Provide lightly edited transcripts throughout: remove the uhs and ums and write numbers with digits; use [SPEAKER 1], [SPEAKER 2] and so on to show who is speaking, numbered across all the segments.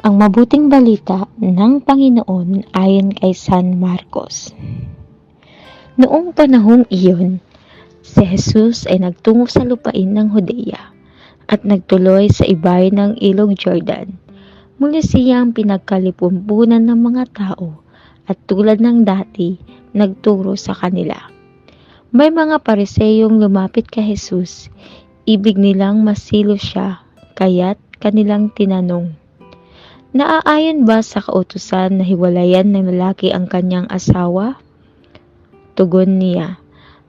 [SPEAKER 1] Ang mabuting balita ng Panginoon ayon kay San Marcos. Noong panahong iyon, si Jesus ay nagtungo sa lupain ng Judea at nagtuloy sa ibabaw ng ilog Jordan. Muli siyang pinagkalipumpunan ng mga tao at tulad ng dati, nagturo sa kanila. May mga Pariseyong lumapit kay Jesus, ibig nilang masilo siya, kaya't kanilang tinanong, "Naaayon ba sa kautusan na hiwalayan ng lalaki ang kanyang asawa?" Tugon niya,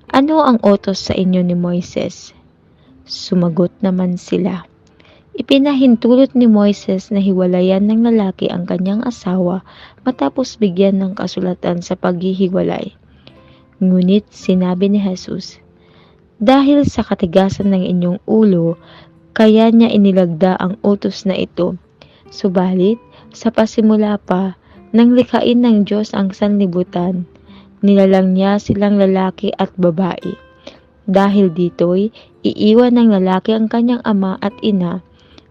[SPEAKER 1] "Ano ang utos sa inyo ni Moises?" Sumagot naman sila, "Ipinahintulot ni Moises na hiwalayan ng lalaki ang kanyang asawa matapos bigyan ng kasulatan sa paghihiwalay." Ngunit sinabi ni Jesus, "Dahil sa katigasan ng inyong ulo, kaya niya inilagda ang utos na ito. Subalit, sa pasimula pa, nang likhain ng Diyos ang sanlibutan, nilalang niya silang lalaki at babae. Dahil dito'y, iiwan ng lalaki ang kanyang ama at ina,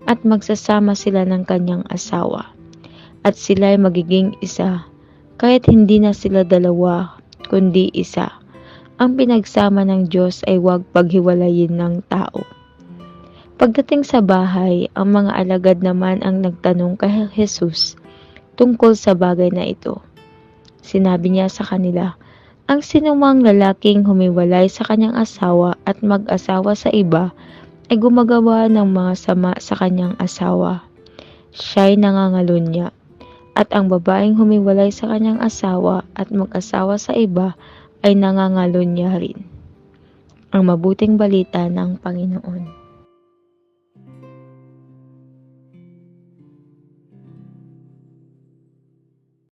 [SPEAKER 1] at magsasama sila ng kanyang asawa. At sila'y magiging isa, kaya't hindi na sila dalawa, kundi isa. Ang pinagsama ng Diyos ay huwag paghiwalayin ng tao." Pagdating sa bahay, ang mga alagad naman ang nagtanong kay Jesus tungkol sa bagay na ito. Sinabi niya sa kanila, "Ang sinumang lalaking humiwalay sa kanyang asawa at mag-asawa sa iba ay gumagawa ng mga sama sa kanyang asawa. Siya'y nangangalunya. At ang babaeng humiwalay sa kanyang asawa at mag-asawa sa iba ay nangangalunya rin." Ang mabuting balita ng Panginoon.